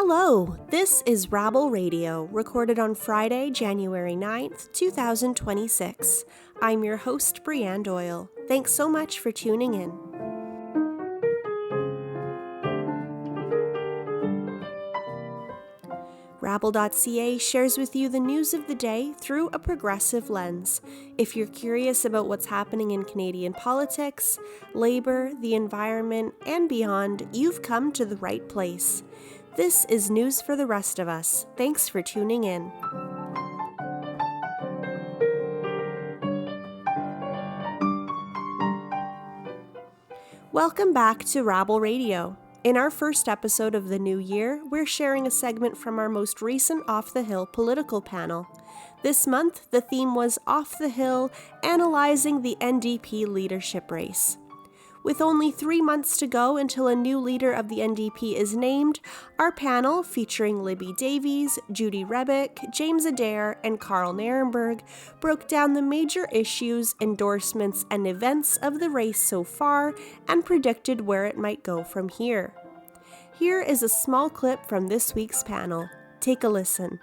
Hello, this is Rabble Radio, recorded on Friday, January 9th, 2026. I'm your host, Brianne Doyle. Thanks so much for tuning in. Rabble.ca shares with you the news of the day through a progressive lens. If you're curious about what's happening in Canadian politics, labor, the environment, and beyond, you've come to the right place. This is news for the rest of us. Thanks for tuning in. Welcome back to Rabble Radio. In our first episode of the new year, we're sharing a segment from our most recent Off the Hill political panel. This month, the theme was Off the Hill, Analyzing the NDP leadership race. With only 3 months to go until a new leader of the NDP is named, our panel, featuring Libby Davies, Judy Rebick, James Adair, and Karl Nerenberg, broke down the major issues, endorsements, and events of the race so far and predicted where it might go from here. Here is a small clip from this week's panel. Take a listen.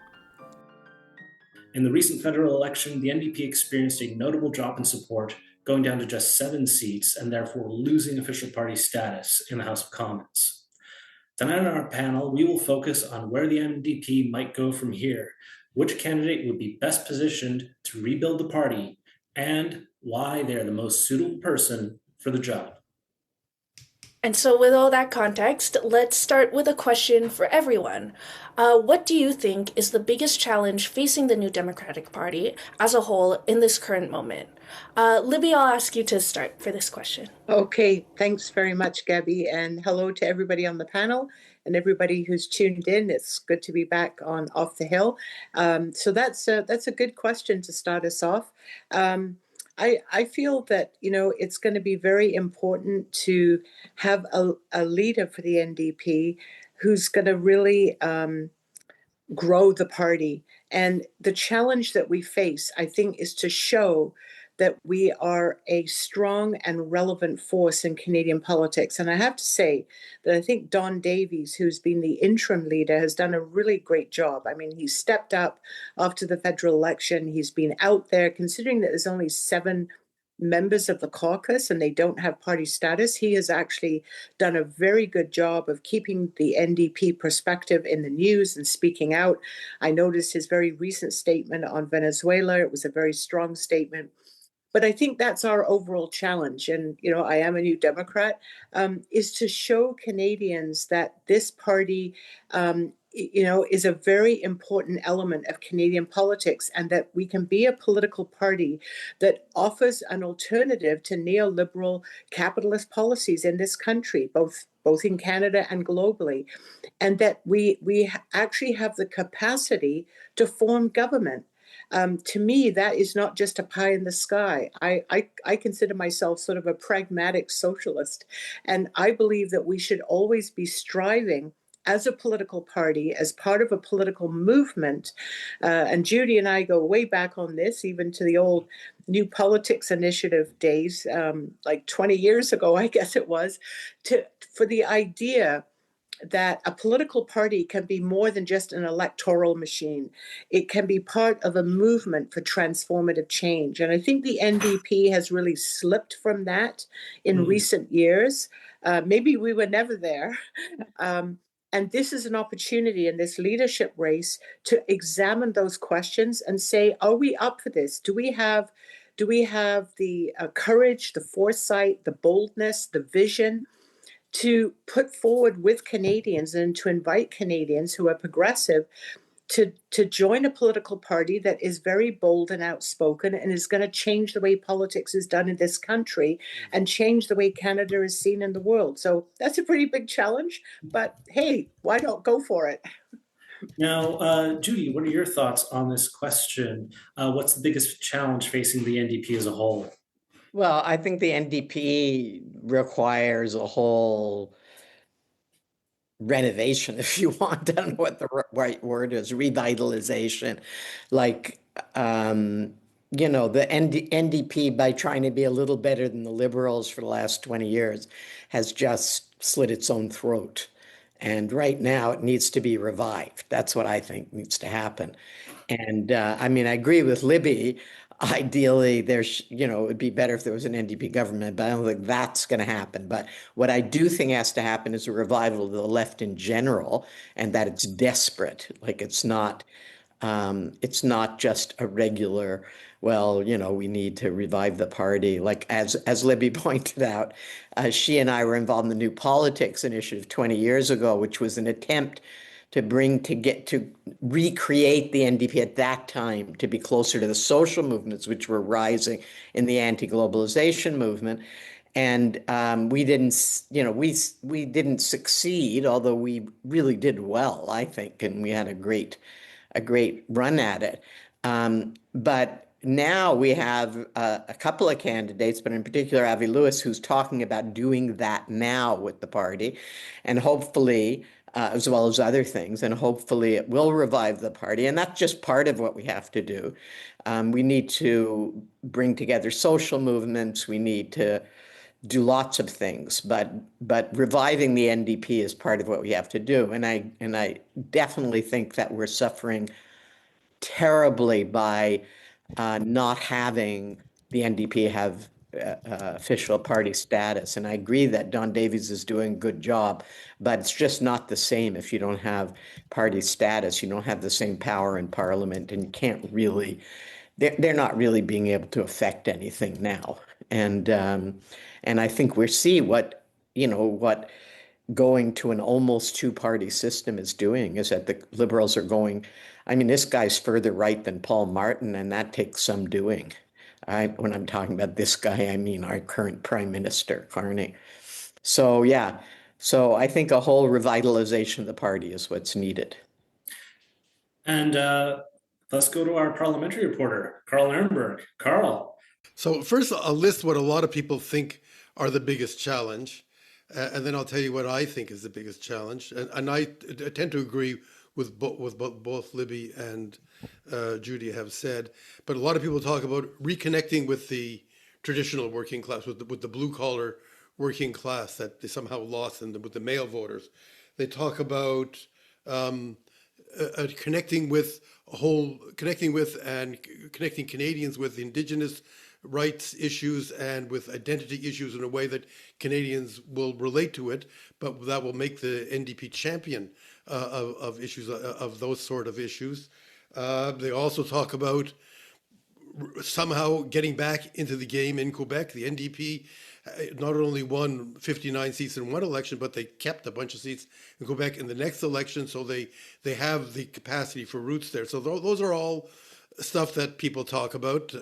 In the recent federal election, the NDP experienced a notable drop in support, going down to just 7 seats and therefore losing official party status in the House of Commons. Tonight on our panel, we will focus on where the NDP might go from here, which candidate would be best positioned to rebuild the party, and why they're the most suitable person for the job. And so with all that context, let's start with a question for everyone. What do you think is the biggest challenge facing the New Democratic Party as a whole in this current moment? Libby, I'll ask you to start for this question. Okay, thanks very much, Gabby, and hello to everybody on the panel and everybody who's tuned in. It's good to be back on Off the Hill. So that's a good question to start us off. I feel that, it's going to be very important to have a leader for the NDP who's going to really grow the party. And the challenge that we face, I think, is to show that we are a strong and relevant force in Canadian politics. And I have to say that I think Don Davies, who's been the interim leader, has done a really great job. I mean, he's stepped up after the federal election. He's been out there, considering that there's only 7 members of the caucus and they don't have party status. He has actually done a very good job of keeping the NDP perspective in the news and speaking out. I noticed his very recent statement on Venezuela. It was a very strong statement. But I think that's our overall challenge. And, I am a New Democrat, is to show Canadians that this party, is a very important element of Canadian politics, and that we can be a political party that offers an alternative to neoliberal capitalist policies in this country, both in Canada and globally, and that we actually have the capacity to form government. To me, that is not just a pie in the sky. I consider myself sort of a pragmatic socialist, and I believe that we should always be striving as a political party, as part of a political movement, and Judy and I go way back on this, even to the old New Politics Initiative days, like 20 years ago, I guess it was, for the idea that a political party can be more than just an electoral machine. It can be part of a movement for transformative change. And I think the NDP has really slipped from that in recent years. Maybe we were never there. And this is an opportunity in this leadership race to examine those questions and say, are we up for this? Do we have the courage, the foresight, the boldness, the vision to put forward with Canadians and to invite Canadians who are progressive to join a political party that is very bold and outspoken and is going to change the way politics is done in this country and change the way Canada is seen in the world. So that's a pretty big challenge, but hey, why not go for it? Now, Judy, what are your thoughts on this question? What's the biggest challenge facing the NDP as a whole? Well, I think the NDP requires a whole renovation, if you want. I don't know what the right word is, revitalization. Like, the NDP, by trying to be a little better than the Liberals for the last 20 years, has just slit its own throat. And right now it needs to be revived. That's what I think needs to happen. And I mean, I agree with Libby. Ideally, it would be better if there was an NDP government, but I don't think that's going to happen. But what I do think has to happen is a revival of the left in general, and that it's desperate. Like it's not just a regular, well, we need to revive the party. Like as Libby pointed out, she and I were involved in the New Politics Initiative 20 years ago, which was an attempt to recreate the NDP at that time to be closer to the social movements which were rising in the anti-globalization movement. And we didn't, we didn't succeed, although we really did well, I think, and we had a great run at it. But now we have a couple of candidates, but in particular Avi Lewis, who's talking about doing that now with the party, and hopefully, as well as other things, and hopefully it will revive the party. And that's just part of what we have to do. We need to bring together social movements. We need to do lots of things, but reviving the NDP is part of what we have to do. And I definitely think that we're suffering terribly by not having the NDP have official party status. And I agree that Don Davies is doing a good job, but it's just not the same if you don't have party status. You don't have the same power in Parliament, and you can't really. They're not really being able to affect anything now. And I think we see what going to an almost two-party system is doing, is that the Liberals are going, I mean, this guy's further right than Paul Martin, and that takes some doing. When I'm talking about this guy, I mean our current Prime Minister, Carney. So, yeah. So I think a whole revitalization of the party is what's needed. And let's go to our parliamentary reporter, Karl Nerenberg. Karl. So first, I'll list what a lot of people think are the biggest challenge, and then I'll tell you what I think is the biggest challenge. And I tend to agree with both Libby and Judy have said. But a lot of people talk about reconnecting with the traditional working class, with the blue collar working class that they somehow lost with the male voters. They talk about connecting Canadians with Indigenous rights issues and with identity issues in a way that Canadians will relate to it, but that will make the NDP champion of issues, of those sort of issues. They also talk about somehow getting back into the game in Quebec. The NDP not only won 59 seats in one election, but they kept a bunch of seats in Quebec in the next election, so they have the capacity for roots there. So those are all stuff that people talk about,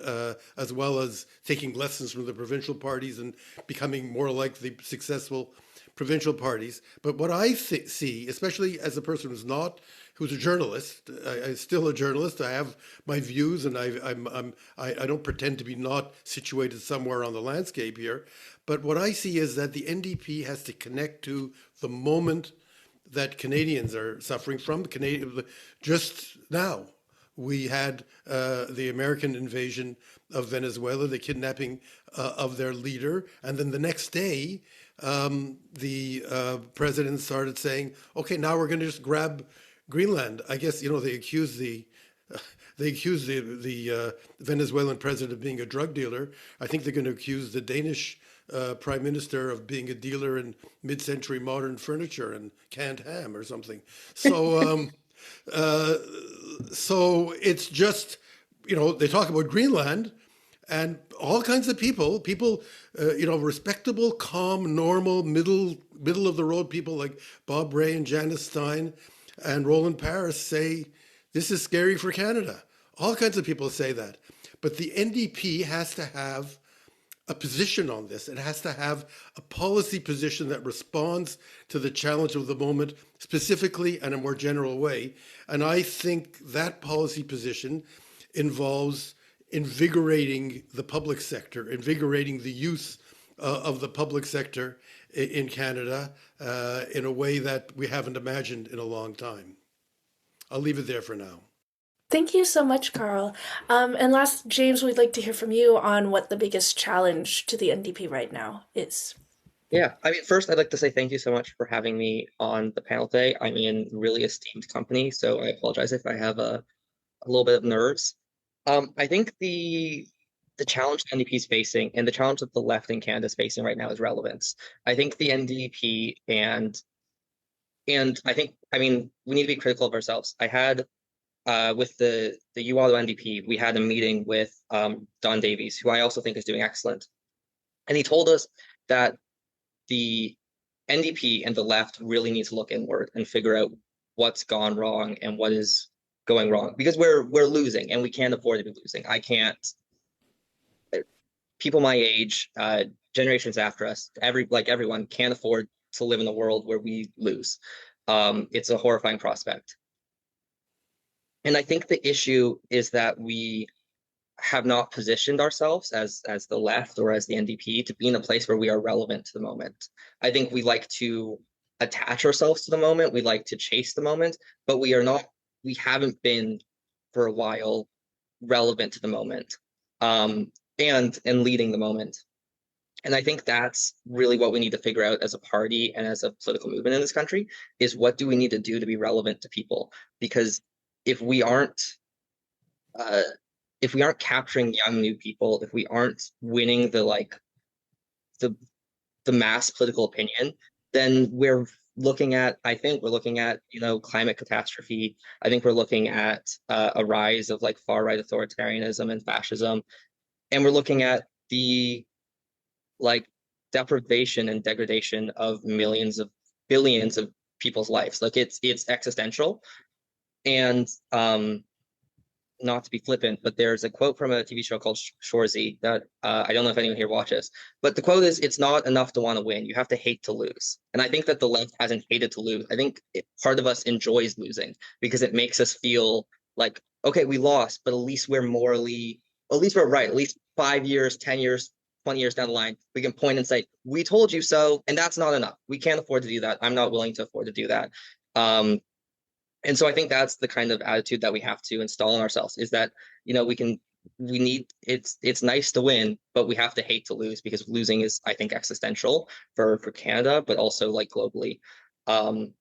as well as taking lessons from the provincial parties and becoming more like the successful provincial parties. But what I see, especially as a person who's a journalist, I'm still a journalist. I have my views, and I don't pretend to be not situated somewhere on the landscape here. But what I see is that the NDP has to connect to the moment that Canadians are suffering from. Just now, we had the American invasion of Venezuela, the kidnapping of their leader, and then the next day, the president started saying, "Okay, now we're going to just grab Greenland." I guess they accused the Venezuelan president of being a drug dealer. I think they're going to accuse the Danish prime minister of being a dealer in mid-century modern furniture and canned ham or something. So. So it's just, they talk about Greenland, and all kinds of people, respectable, calm, normal, middle of the road people like Bob Ray and Janice Stein and Roland Paris say, this is scary for Canada. All kinds of people say that. But the NDP has to have a position on this. It has to have a policy position that responds to the challenge of the moment, specifically in a more general way. And I think that policy position involves invigorating the public sector, invigorating the use of the public sector in Canada in a way that we haven't imagined in a long time. I'll leave it there for now. Thank you so much, Karl. And last, James, we'd like to hear from you on what the biggest challenge to the NDP right now is. Yeah, I mean, first, I'd like to say thank you so much for having me on the panel today. I'm in really esteemed company, so I apologize if I have a little bit of nerves. I think the challenge the NDP is facing and the challenge that the left in Canada is facing right now is relevance. I think the NDP and I mean, we need to be critical of ourselves. I had with the Ottawa NDP, we had a meeting with Don Davies, who I also think is doing excellent, and he told us that the NDP and the left really need to look inward and figure out what's gone wrong and what is going wrong, because we're losing and we can't afford to be losing. I can't. People my age, generations after us, everyone can't afford to live in a world where we lose. It's a horrifying prospect. And I think the issue is that we have not positioned ourselves as the left or as the NDP to be in a place where we are relevant to the moment. I think we like to attach ourselves to the moment. We like to chase the moment, but we haven't been for a while relevant to the moment and leading the moment. And I think that's really what we need to figure out as a party and as a political movement in this country is what do we need to do to be relevant to people? Because if we aren't capturing young new people, if we aren't winning the mass political opinion, then I think we're looking at climate catastrophe. I think we're looking at a rise of far right authoritarianism and fascism, and we're looking at the deprivation and degradation of billions of people's lives. It's existential. And not to be flippant, but there's a quote from a TV show called Shorzy that I don't know if anyone here watches, but the quote is, "It's not enough to want to win. You have to hate to lose." And I think that the left hasn't hated to lose. I think part of us enjoys losing because it makes us feel like, okay, we lost, but at least we're right. At least 5 years, 10 years, 20 years down the line, we can point and say, we told you so, and that's not enough. We can't afford to do that. I'm not willing to afford to do that. And so I think that's the kind of attitude that we have to install in ourselves is that, it's nice to win, but we have to hate to lose because losing is, I think, existential for Canada, but also globally. And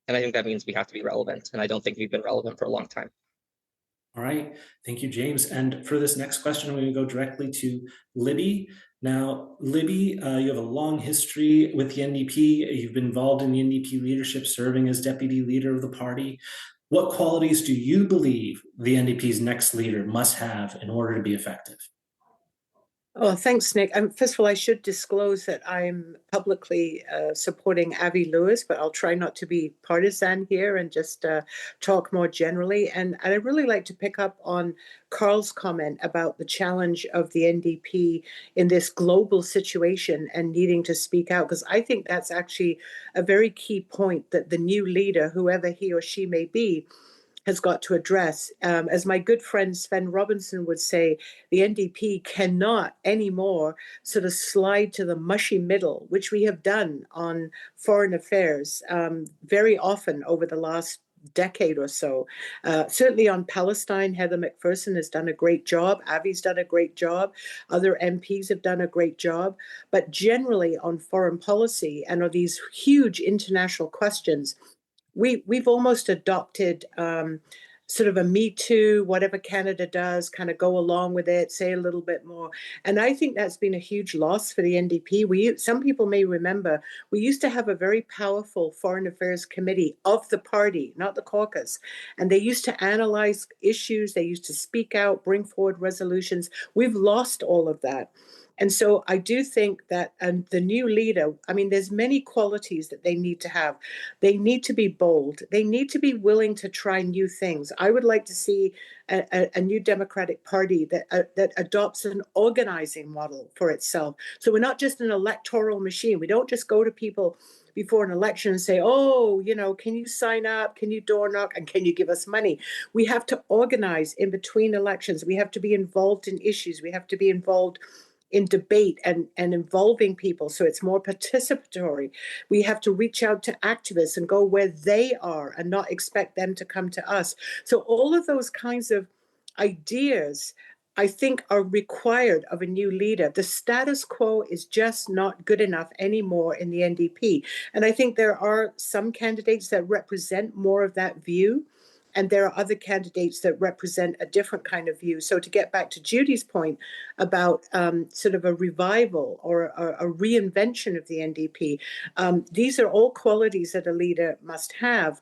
I think that means we have to be relevant. And I don't think we've been relevant for a long time. All right. Thank you, James. And for this next question, I'm going to go directly to Libby. Now, Libby, you have a long history with the NDP. You've been involved in the NDP leadership, serving as deputy leader of the party. What qualities do you believe the NDP's next leader must have in order to be effective? Oh, thanks, Nick. First of all, I should disclose that I'm publicly supporting Avi Lewis, but I'll try not to be partisan here and just talk more generally. And I'd really like to pick up on Karl's comment about the challenge of the NDP in this global situation and needing to speak out, because I think that's actually a very key point that the new leader, whoever he or she may be, has got to address. As my good friend Sven Robinson would say, the NDP cannot anymore sort of slide to the mushy middle, which we have done on foreign affairs very often over the last decade or so. Certainly on Palestine, Heather McPherson has done a great job. Avi's done a great job. Other MPs have done a great job. But generally on foreign policy and on these huge international questions, we've almost adopted sort of a Me Too, whatever Canada does, kind of go along with it, say a little bit more. And I think that's been a huge loss for the NDP. Some people may remember, we used to have a very powerful foreign affairs committee of the party, not the caucus. And they used to analyze issues. They used to speak out, bring forward resolutions. We've lost all of that. And so I do think that the new leader, I mean, there's many qualities that they need to have. They need to be bold. They need to be willing to try new things. I would like to see a new Democratic Party that adopts an organizing model for itself. So we're not just an electoral machine. We don't just go to people before an election and say, oh, can you sign up? Can you door knock? And can you give us money? We have to organize in between elections. We have to be involved in issues. We have to be involved in debate and involving people so it's more participatory. We have to reach out to activists and go where they are and not expect them to come to us. So all of those kinds of ideas I think, are required of a new leader. The status quo is just not good enough anymore in the NDP. And I think there are some candidates that represent more of that view. And there are other candidates that represent a different kind of view. So to get back to Judy's point about sort of a revival or a reinvention of the NDP, these are all qualities that a leader must have.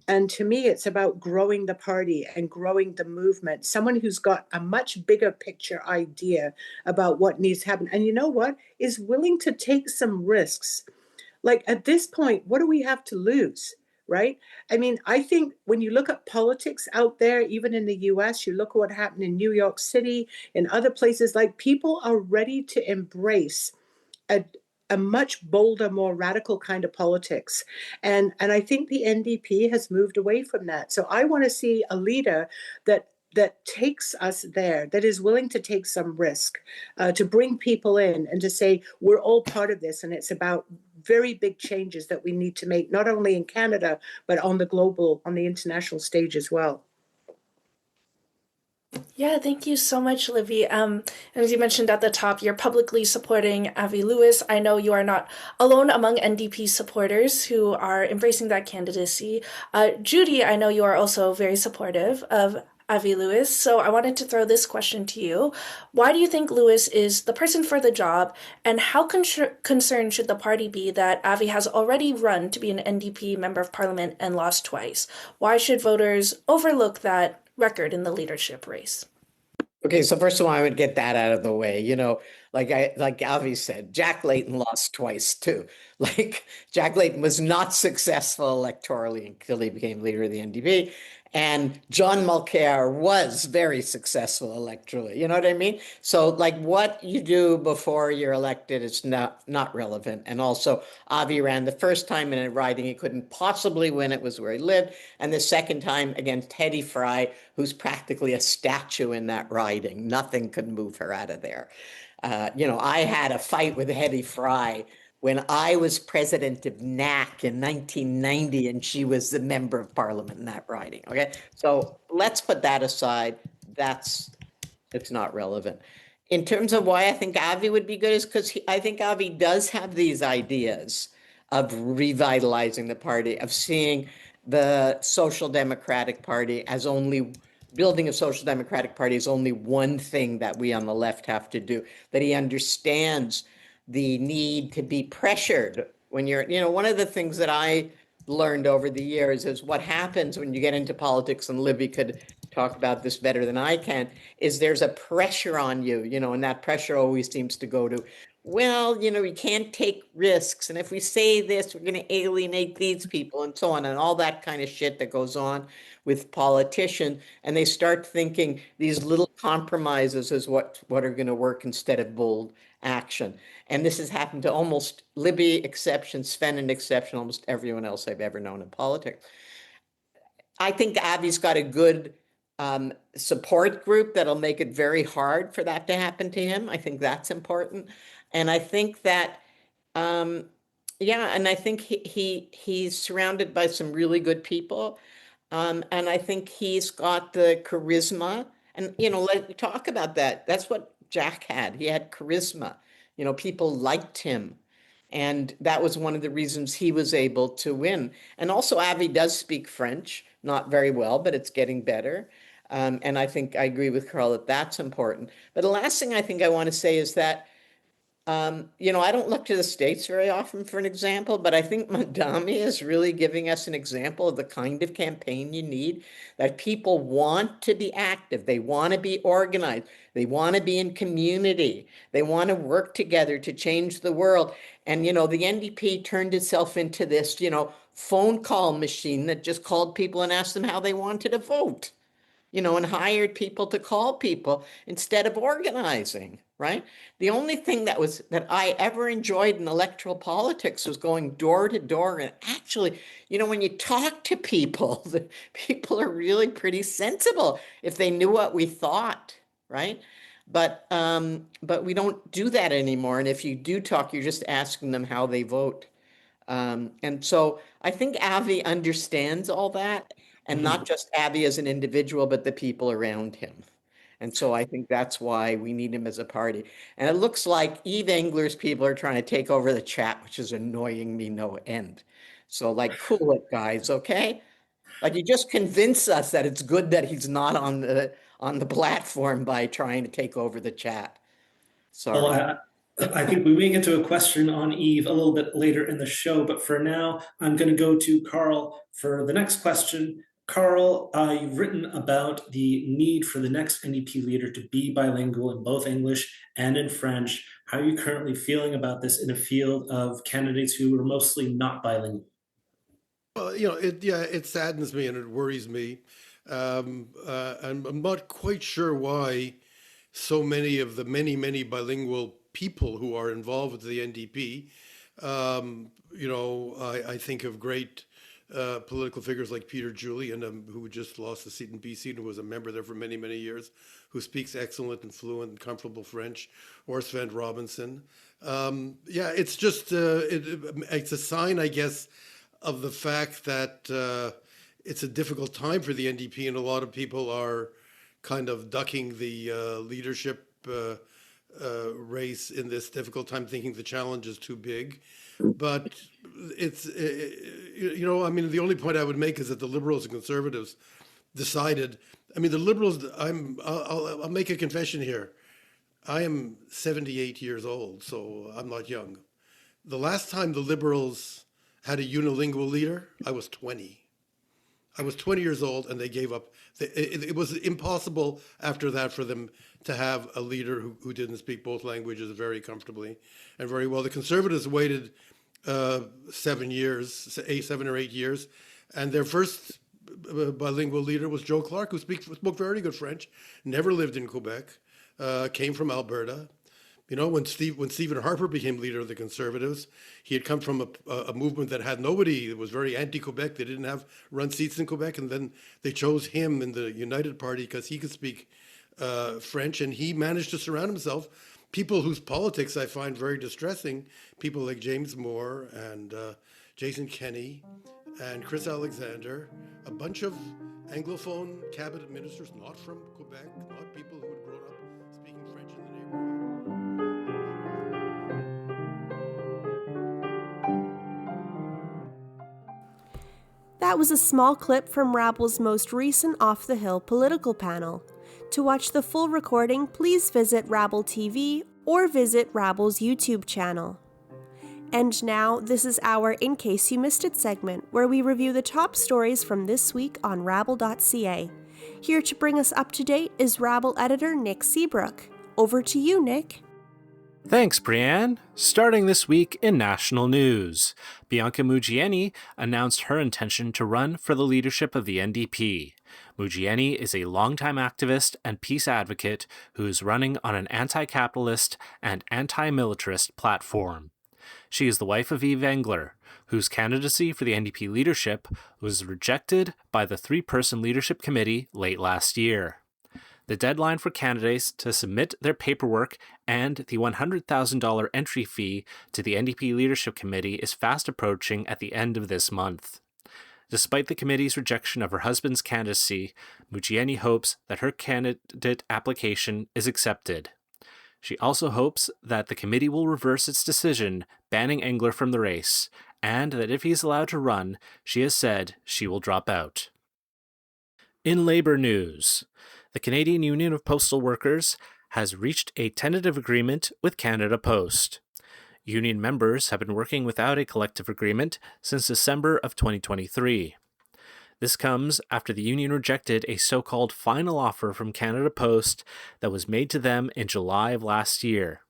And to me, it's about growing the party and growing the movement. Someone who's got a much bigger picture idea about what needs to happen. And you know what? Is willing to take some risks. Like at this point, what do we have to lose? Right? I mean, I think when you look at politics out there, even in the US, you look at what happened in New York City, in other places, like people are ready to embrace a much bolder, more radical kind of politics. And I think the NDP has moved away from that. So I want to see a leader that takes us there, that is willing to take some risk, to bring people in and to say, we're all part of this. And it's about very big changes that we need to make, not only in Canada, but on the international stage as well. Yeah, thank you so much, Libby. As you mentioned at the top, you're publicly supporting Avi Lewis. I know you are not alone among NDP supporters who are embracing that candidacy. Judy, I know you are also very supportive of Avi Lewis. So I wanted to throw this question to you. Why do you think Lewis is the person for the job? And how concerned should the party be that Avi has already run to be an NDP member of parliament and lost twice? Why should voters overlook that record in the leadership race? Okay, so first of all, I would get that out of the way. Like Avi said, Jack Layton lost twice too. Like Jack Layton was not successful electorally until he became leader of the NDP. And John Mulcair was very successful electorally. You know what I mean? So like what you do before you're elected is not relevant. And also Avi ran the first time in a riding he couldn't possibly win. It was where he lived. And the second time against Teddy Fry, who's practically a statue in that riding. Nothing could move her out of there. I had a fight with Teddy Fry when I was president of NAC in 1990, and she was the member of parliament in that riding. Okay, so let's put that aside. It's not relevant. In terms of why I think Avi would be good is because I think Avi does have these ideas of revitalizing the party, of seeing the Social Democratic Party as only building a Social Democratic Party is only one thing that we on the left have to do, that he understands the need to be pressured when you're, one of the things that I learned over the years is what happens when you get into politics, and Libby could talk about this better than I can, is there's a pressure on you, and that pressure always seems to go to, well, we can't take risks. And if we say this, we're going to alienate these people and so on, and all that kind of shit that goes on with politicians. And they start thinking these little compromises is what are going to work instead of bold action. And this has happened to almost Libby exception, Sven an exception, almost everyone else I've ever known in politics. I think Avi's got a good support group that'll make it very hard for that to happen to him. I think that's important. And I think that, and I think he's surrounded by some really good people. And I think he's got the charisma. And, let's talk about that. That's what Jack had. He had charisma. People liked him. And that was one of the reasons he was able to win. And also, Avi does speak French, not very well, but it's getting better. And I think I agree with Karl that that's important. But the last thing I think I want to say is that, I don't look to the States very often for an example, but I think Mandami is really giving us an example of the kind of campaign you need, that people want to be active. They want to be organized. They want to be in community. They want to work together to change the world. And, the NDP turned itself into this, phone call machine that just called people and asked them how they wanted to vote, and hired people to call people instead of organizing, right? The only thing that I ever enjoyed in electoral politics was going door to door. And actually, when you talk to people, the people are really pretty sensible if they knew what we thought, right? But we don't do that anymore. And if you do talk, you're just asking them how they vote. And so I think Avi understands all that, and not just Avi as an individual, but the people around him. And so I think that's why we need him as a party. And it looks like Eve Engler's people are trying to take over the chat, which is annoying me no end. So like, cool it, guys, okay? Like, you just convince us that it's good that he's not on the platform by trying to take over the chat. Sorry. Well, I think we may get to a question on Eve a little bit later in the show, but for now, I'm going to go to Karl for the next question. Karl, you've written about the need for the next NDP leader to be bilingual in both English and in French. How are you currently feeling about this in a field of candidates who are mostly not bilingual? Well, it saddens me and it worries me. I'm not quite sure why so many of the many bilingual people who are involved with the NDP. I think of great political figures like Peter Julian, who just lost the seat in BC and who was a member there for many years, who speaks excellent and fluent and comfortable French, or Sven Robinson. It's just it's a sign, I guess, of the fact that it's a difficult time for the NDP, and a lot of people are kind of ducking the leadership race in this difficult time, thinking the challenge is too big. But it's, the only point I would make is that the Liberals and Conservatives decided, the Liberals, I'll make a confession here. I am 78 years old, so I'm not young. The last time the Liberals had a unilingual leader, I was 20. I was 20 years old and they gave up. It was impossible after that for them to have a leader who didn't speak both languages very comfortably and very well. The Conservatives waited 7 or 8 years, and their first bilingual leader was Joe Clark, who spoke very good French, never lived in Quebec, came from Alberta. When Stephen Harper became leader of the Conservatives, he had come from a movement that had nobody. It was very anti-Quebec. They didn't have run seats in Quebec, and then they chose him in the United Party because he could speak French, and he managed to surround himself people whose politics I find very distressing. People like James Moore and Jason Kenney and Chris Alexander, a bunch of Anglophone cabinet ministers, not from Quebec, not people who had grown up speaking French in the neighborhood. That was a small clip from Rabble's most recent Off the Hill political panel. To watch the full recording, please visit Rabble TV or visit Rabble's YouTube channel. And now, this is our In Case You Missed It segment, where we review the top stories from this week on rabble.ca. Here to bring us up to date is Rabble editor Nick Seabrook. Over to you, Nick. Thanks, Brianne. Starting this week in national news, Bianca Mugieni announced her intention to run for the leadership of the NDP. Mugieni is a longtime activist and peace advocate who is running on an anti-capitalist and anti-militarist platform. She is the wife of Eve Engler, whose candidacy for the NDP leadership was rejected by the 3-person leadership committee late last year. The deadline for candidates to submit their paperwork and the $100,000 entry fee to the NDP Leadership Committee is fast approaching at the end of this month. Despite the committee's rejection of her husband's candidacy, Mugieni hopes that her candidate application is accepted. She also hopes that the committee will reverse its decision banning Engler from the race, and that if he is allowed to run, she has said she will drop out. In Labour news, the Canadian Union of Postal Workers has reached a tentative agreement with Canada Post. Union members have been working without a collective agreement since December of 2023. This comes after the union rejected a so-called final offer from Canada Post that was made to them in July of last year.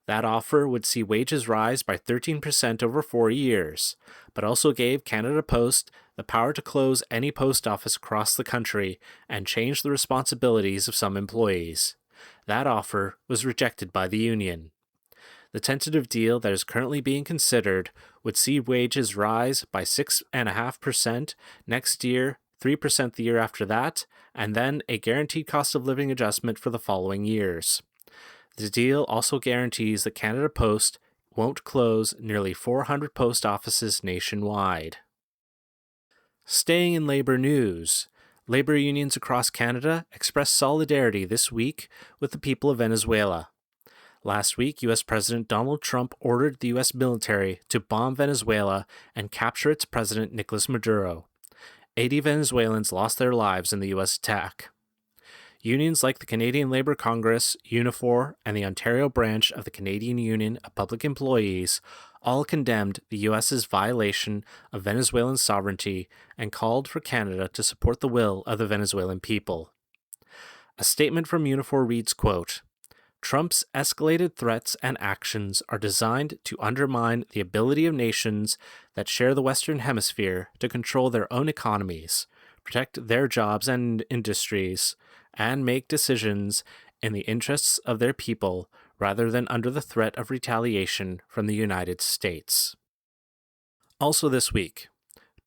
That offer would see wages rise by 13% over 4 years, but also gave Canada Post the power to close any post office across the country and change the responsibilities of some employees. That offer was rejected by the union. The tentative deal that is currently being considered would see wages rise by 6.5% next year, 3% the year after that, and then a guaranteed cost of living adjustment for the following years. The deal also guarantees that Canada Post won't close nearly 400 post offices nationwide. Staying in Labour news, Labor unions across Canada expressed solidarity this week with the people of Venezuela. Last week, U.S. President Donald Trump ordered the U.S. military to bomb Venezuela and capture its president, Nicolas Maduro. 80 Venezuelans lost their lives in the U.S. attack. Unions like the Canadian Labour Congress, Unifor, and the Ontario branch of the Canadian Union of Public Employees all condemned the U.S.'s violation of Venezuelan sovereignty and called for Canada to support the will of the Venezuelan people. A statement from Unifor reads, quote, Trump's escalated threats and actions are designed to undermine the ability of nations that share the Western Hemisphere to control their own economies, protect their jobs and industries, and make decisions in the interests of their people rather than under the threat of retaliation from the United States. Also this week,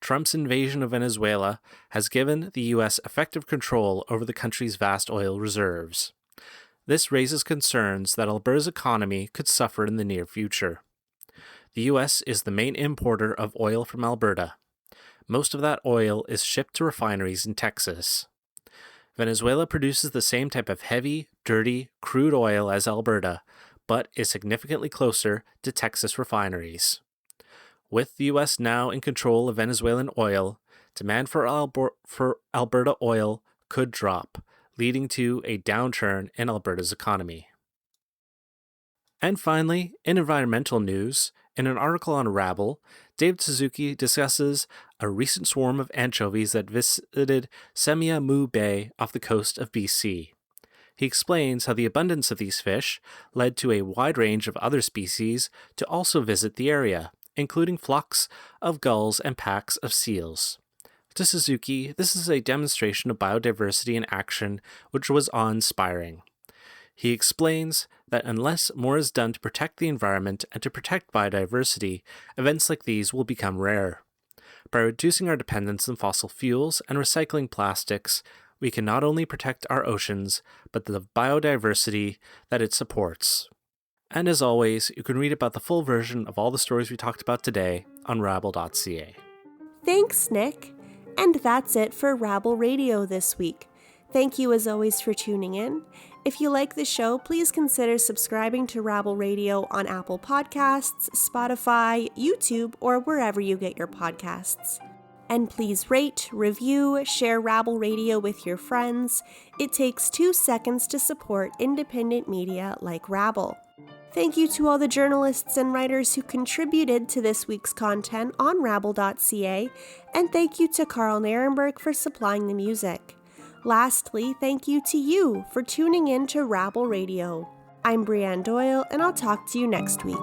Trump's invasion of Venezuela has given the U.S. effective control over the country's vast oil reserves. This raises concerns that Alberta's economy could suffer in the near future. The U.S. is the main importer of oil from Alberta. Most of that oil is shipped to refineries in Texas. Venezuela produces the same type of heavy, dirty, crude oil as Alberta, but is significantly closer to Texas refineries. With the U.S. now in control of Venezuelan oil, demand for Alberta oil could drop, leading to a downturn in Alberta's economy. And finally, in environmental news, in an article on Rabble, David Suzuki discusses a recent swarm of anchovies that visited Semiahmoo Bay off the coast of BC. He explains how the abundance of these fish led to a wide range of other species to also visit the area, including flocks of gulls and packs of seals. To Suzuki, this is a demonstration of biodiversity in action which was awe-inspiring. He explains that unless more is done to protect the environment and to protect biodiversity, events like these will become rare. By reducing our dependence on fossil fuels and recycling plastics, we can not only protect our oceans, but the biodiversity that it supports. And as always, you can read about the full version of all the stories we talked about today on rabble.ca. Thanks, Nick. And that's it for Rabble Radio this week. Thank you as always for tuning in. If you like the show, please consider subscribing to Rabble Radio on Apple Podcasts, Spotify, YouTube, or wherever you get your podcasts. And please rate, review, share Rabble Radio with your friends. It takes 2 seconds to support independent media like Rabble. Thank you to all the journalists and writers who contributed to this week's content on rabble.ca, and thank you to Karl Nerenberg for supplying the music. Lastly, thank you to you for tuning in to Rabble Radio. I'm Brianne Doyle, and I'll talk to you next week.